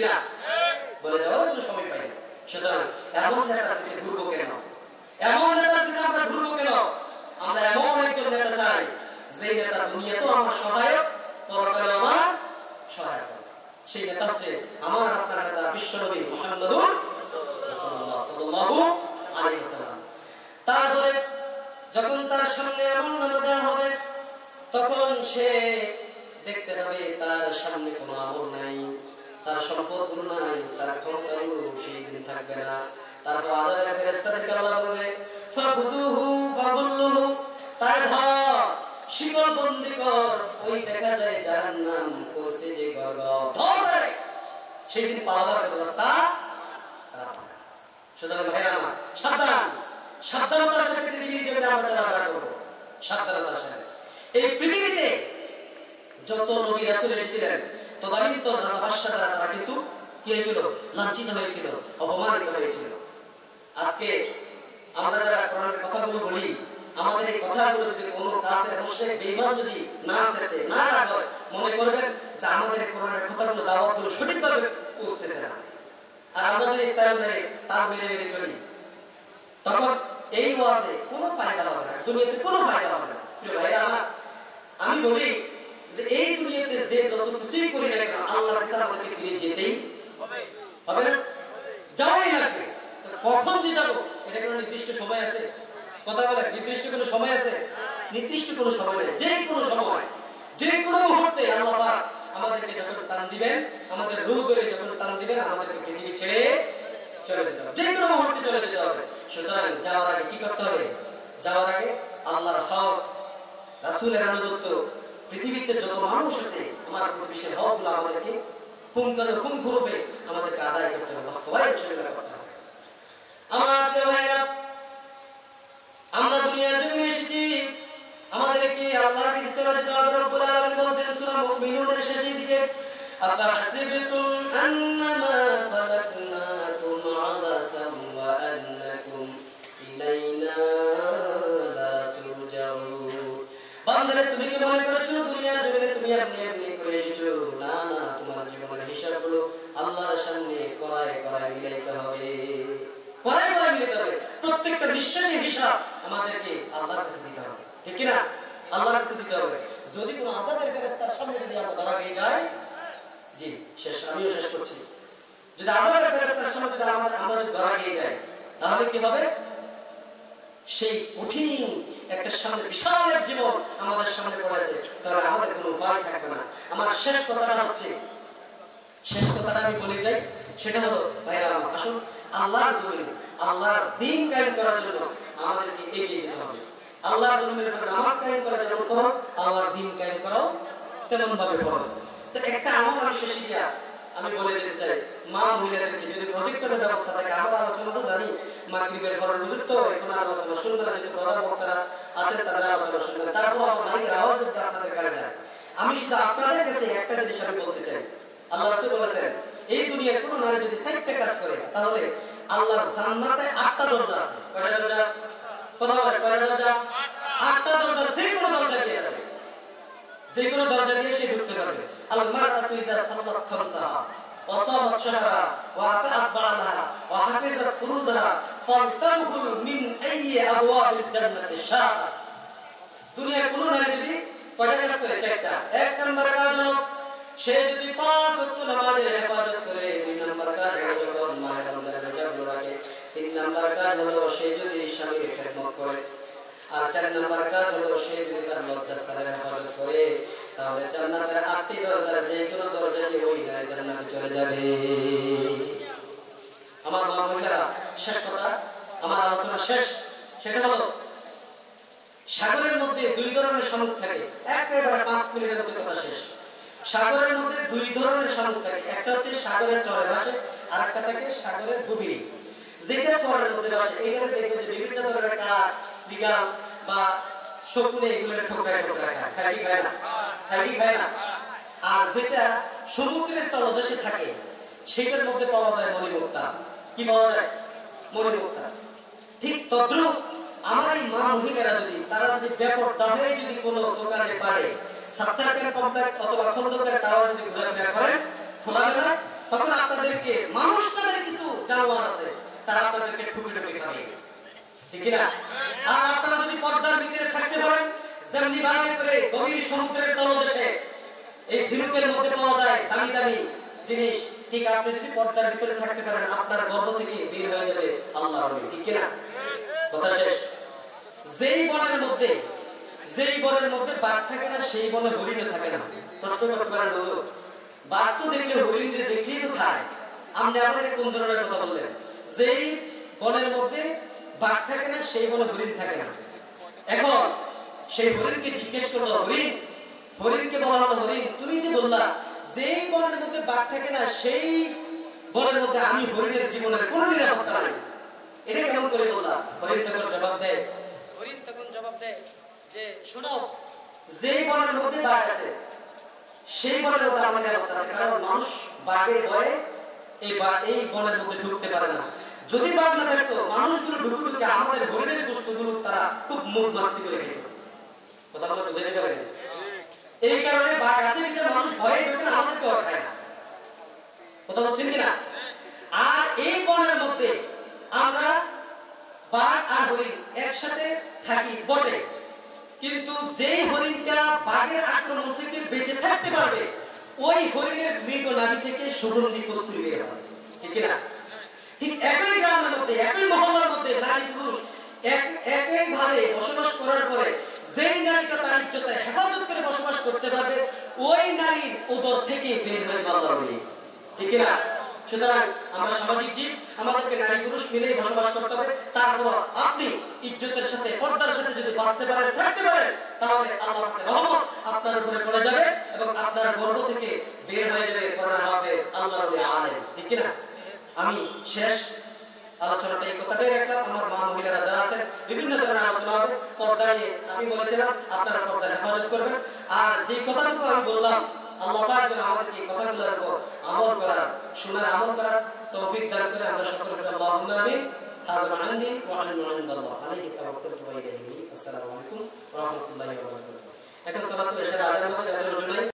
কিনা? বলে যাওয়ার কোনো সময় পাই না। সুতরাং এমন নেতার পিছনে ঘুরবো কেন? এমন নেতার পিছনে আমরা ঘুরবো কেন? আমরা এমন একজন নেতা চাই যে নেতা দুনিয়াতেও আমার সহায়ক, পরকালে আমার সহায়ক। সেই নেতা হচ্ছে আমার আপনার নেতা বিশ্বনবী মুহাম্মদুর রাসূলুল্লাহ সাল্লাল্লাহু আলাইহি ওয়াসাল্লাম। তারপরে যখন তার সামনে আমলনামা দেওয়া হবে তখন সে দেখতে পাবে তার সামনে কোনো আমল নাই, তার সম্পদগুলো নাই, তার ক্ষমতাও সেই দিন থাকবে না। তারপর আদাবের ফেরেশতাদেরকে আল্লাহ বলবে ফাখুদুহু ফাগুল্লুহু, তার ধর শিকল বন্দী কর। ওই দেখা যায় জাহান্নাম করছে যে গর্গর ধরে সেই দিন পালাবার ব্যবস্থা। সুতরাং ভাইরা আমার সাবধান, সাবধানতার সাথে পৃথিবীর জন্য আমরা চলাফেরা করবো, সাবধানতার সাথে। এই পৃথিবীতে যত নবী রাসূল এসেছিলেন তদানীন্তন রাজা বাদশাহ দ্বারা তারা কিন্তু কি হয়েছিল? লাঞ্ছিত হয়েছিল, অপমানিত হয়েছিল। আজকে আমরা যারা কোরআনের কথাগুলো বলি, আমাদের এই কথাগুলো যদি কোনো কাফের মুশরিক বেঈমান যদি না সেতে না রাখে, মনে করবেন যে আমাদের কোরআনের কথাগুলো দাওয়াতগুলো সঠিকভাবে পৌঁছতেছে না। আর আমরা যদি তার মেরে চলি তখন এই ওয়াজে কোনো ফায়দা হবে না, দুনিয়াতে কোনো ফায়দা হবে না। প্রিয় ভাইরা আমার, আমি বলি যে এই দুনিয়াতে যে যত কিছুই করি না কেন আল্লাহর কাছে আমাদেরকে ফিরে যেতেই হবে না, যাওয়াই লাগবে। কখন যে যাবো এটা কোনো নির্দিষ্ট সময় আছে? কথা বলে নির্দিষ্ট কোনো সময় আছে? নির্দিষ্ট কোনো সময় নেই। যে কোনো সময়, যে কোনো মুহূর্তে আল্লাহ পাক আমাদেরকে যখন টান দিবেন, আমাদের রূহ ধরে যখন টান দিবেন, আমাদেরকে পৃথিবী ছেড়ে চলে যেতে হবে, যে কোনো মুহূর্তে চলে যেতে হবে। সুতরাং যাওয়ার আগে কি করতে হবে? যাওয়ার আগে আল্লাহর হক, রাসূলের আনুগত্য, পৃথিবীতে যত মানুষ আছে আমার প্রতিবেশীর হকগুলো আমাদেরকে পুঙ্খানুপুঙ্খরূপে আমাদেরকে আদায় করতে হবে, বাস্তবায়ন করতে হবে। আমার প্রিয় ভাইরা, আমরা দুনিয়ার জমিনে এসেছি, আমাদেরকে আল্লাহর কাছে চলে যেতে হবে। রব্বুল আলামিন বলেছেন সূরা মুমিনুনের শেষের দিকে, আফাহাসিবতুম আন্নামা খালাকনাকুম আবাসান ওয়া আন্নাকুম ইলাইনা লা তুরজাউন। বান্দারে তুমি কি মনে করেছো দুনিয়ার জমিনে তুমি এমনি করে এসেছো? না না, তোমার জীবনের হিসাবগুলো আল্লাহর সামনে করায় মিলাইতে হবে, করায় মিলাইতে হবে। প্রত্যেকটা বিশ্বাসের হিসাব আমাদেরকে আল্লাহর কাছে দিতে হবে, ঠিক কি না? আল্লাহর কাছে দিতে হবে। যদি কোনো আযাবের ফেরেশতার সামনে যদি আমরা ধরা পেয়ে যাই, জি শেষ, আমিও শেষ করছি, যদি আযাবের ফেরেশতার সামনে যদি আমরা ধরা পেয়ে যাই তাহলে কি হবে? সেই কঠিন একটা সামনে বিশাল এক জীবন আমাদের সামনে পড়েছে, তাহলে আমাদের কোনো উপায় থাকবে না। আমার শেষ কথাটা আমি বলে যাই, সেটা হলো ভাইরা আমার, আসুন আল্লাহর জমিনে আল্লাহর দ্বীন কায়েম করার জন্য আমাদেরকে এগিয়ে যেতে হবে। আল্লাহর জমিনের উপর নামাজ কায়েম করা যেমন ফরজ, আল্লাহর দ্বীন কায়েম করাও তেমন ভাবে ফরজ। তো একটা আমল আমি শেষে গিয়া আমি বলে যেতে চাই, মা মহিলাদেরকে যদি প্রজেক্টরের ব্যবস্থা থাকে, আমার আলোচনা তো জানি মাগরিবের পরে হুজুর তো এখন আলোচনা শুনবেন না, যেহেতু প্রধান বক্তারা আছেন তাদের আলোচনা শুনবেন, তারপর আমার মাইকের আওয়াজ যদি আপনাদের কানে যায়, আমি শুধু আপনাদের কাছে একটা জিনিস আমি বলতে চাই। আল্লাহ রাসূল বলেছেন এই দুনিয়ার কোনো নারী যদি 4টা কাজ করে তাহলে আল্লাহর জান্নাতে 8টা দরজা আছে। কয়টা দরজা? কথা বলে কয়টা দরজা? 8টা দরজা, যে কোনো দরজা দিয়ে যাবে, যে কোনো দরজা দিয়ে সে ঢুকতে পারবে। আল মারআতু ইযা সাল্লাত খামসাহা ওয়া সামাত শাহরা ওয়া আতাআত বা'লাহা ওয়া হাফিজাত ফুরুজাহা ফালতাদখুল মিন আইয়ি আবওয়াবিল জান্নাতি শাআ। দুনিয়ার কোনো নারী যদি কয়টা কাজ করে? 4টা। এক নাম্বার কাজ হলো সে যদি 5 ওয়াক্ত নামাজের হেফাজত করে, 2 নাম্বার কাজ হলো যখন মায়ের রমজানের রোজাগুলো রাখে, 3 নাম্বার কাজ হলো সে যদি স্বামীর খেদমত করে, আর 4 নাম্বার কাজ হলো সে যদি তার লজ্জাস্থানের হেফাজত করে, তাহলে জান্নাতের 8টি দরজার যে কোনো দরজা দিয়ে ওই নারী জান্নাতে চলে যাবে। আমার মা মহিলারা, শেষ কথা, আমার আলোচনা শেষ, সেটা হলো সাগরের মধ্যে 2 ধরনের শামুক থাকে। একেবারে 5 মিনিটের মধ্যে কথা শেষ। সাগরের মধ্যে 2 ধরনের শামুক থাকে, একটা হচ্ছে সাগরের চরে ভাসে, আর একটা থাকে সাগরের গভীরে। যেটা চরের মধ্যে ভাসে এখানে দেখবে যে বিভিন্ন ধরনের কাঠ, শ্রীগাল বা শকুনে এগুলো ঠোকরায় খায়, খায় না। আর যেটা সমুদ্রের তলদেশে থাকে সেটার মধ্যে পাওয়া যায় মণিমুক্তা। কি পাওয়া যায়? মণিমুক্তা। ঠিক তদ্রুপ আমার এই মা মহিলারা যদি তারা যদি বেপরোয়া হয়ে যদি কোনো দোকানে পারে সাত্তারকার কমপ্লেক্স অথবা খন্দকার টাওয়ার যদি ঘোরাফেরা করেন খোলামেলা, তখন আপনাদেরকে মানুষ নামের কিছু জানোয়ার আছে, তারা আপনাদেরকে ঠুকে ঠুকে খাবে, ঠিক না? আর আপনারা যদি পর্দার ভিতরে থাকতে পারেন, যেমনি ভাবে করে গভীর সমুদ্রের তলদেশে এই ঝিনুকের মধ্যে পাওয়া যায় দামি দামি জিনিস, ঠিক আপনি যদি পর্দার ভিতরে থাকতে পারেন, আপনার গর্ভ থেকে বের হয়ে যাবে আল্লাহর ওলি, ঠিক না? কথা শেষ। যেই বনের মধ্যে বাঘ থাকে না, সেই বনে হরিণও থাকে না। প্রশ্ন করতে পারেন, বাঘ তো দেখলে হরিণকে দেখলেই তো খায়, আপনি আবার কোন ধরনের কথা বললেন? যেই বনের মধ্যে বাঘ থাকে না, সেই বনে হরিণ থাকে না। এখন সেই হরিণকে জিজ্ঞেস করলো, হরিণকে বলা হলো, হরিণ তুমি যে বললা যেই বনের মধ্যে বাঘ থাকে না, সেই বনের মধ্যে আমি হরিণের জীবনের কোনো নিরাপত্তা নাই, এটা কেমন করে বললা? হরিণ তখন জবাব দেয় যে শোনো, যেই বনের মধ্যে বাঘ আছে সেই বনের মধ্যে আমার নিরাপত্তা আছে, কারণ মানুষ বাঘের ভয়ে এই বনের মধ্যে ঢুকতে পারে না। যদি বাঘ না থাকতো, মানুষগুলো ঢুকে ঢুকে আমাদের হরিণের বস্তুগুলো তারা খুব মৌজ মাস্তি করে খেত। কথা বলে বুঝাতে পারেন? এই কারণে বাঘ আছে কিন্তু মানুষ ভয়ে ঢুকে না, আমাদেরকে খায় না। কথা বলছেন কিনা? আর এই বনের মধ্যে আমরা বাঘ আর হরিণ একসাথে থাকি বটে, কিন্তু যেই হরিণটা বাঘের আক্রমণ থেকে বেঁচে থাকতে পারবে, ওই হরিণের মৃগ নাভি থেকে সুগন্ধি কস্তুরী বের হবে, ঠিক না? ঠিক একই গ্রামের মধ্যে, একই মহল্লার মধ্যে নারী পুরুষ একই ভাবে বসবাস করার পরে যেই নারীটা তার ইজ্জতের হেফাজত করে বসবাস করতে পারবে, ওই নারীর উদর থেকে বের হয়ে আল্লাহর ওলি, ঠিক না? সুতরাং আমরা সামাজিক জীব, আমাদেরকে নারী পুরুষ মিলেই বসবাস করতে হবে। তারপর আপনি ইজ্জতের সাথে পর্দার সাথে যদি বাঁচতে পারেন, থাকতে পারেন, তাহলে আল্লাহর রহমত আপনার উপরে পড়ে যাবে এবং আপনার গর্ভ থেকে বের হয়ে যাবে কোরআন হাফেজ আল্লাহর ওলি আলেম, ঠিক না? আমি শেষ আলোচনাটা এই কথাটাই রাখলাম। আমার মা মহিলারা যারা আছেন, বিভিন্ন ধরনের আলোচনা হবে পর্দা নিয়ে। আমি বলেছিলাম আপনারা পর্দার হেফাজত করবেন। আর যে কথাটুকু আমি বললাম, আল্লাহ পাক যেন আমাদেরকে এই কথাগুলোর উপর আমল করার, শোনার, আমল করার তৌফিক দান করে। আমরা সকলে বলি আল্লাহুম্মা আমিন। হাযা মা ইনদি ওয়া ইলমু ইনদাল্লাহ, আলাইহি তাওয়াক্কালতু ওয়া ইলাইহি। আসসালামু আলাইকুম ওয়া রাহমাতুল্লাহি ওয়া বারাকাতুহু। এখন সালাতুল ইশার আযান হবে, যাদের জন্য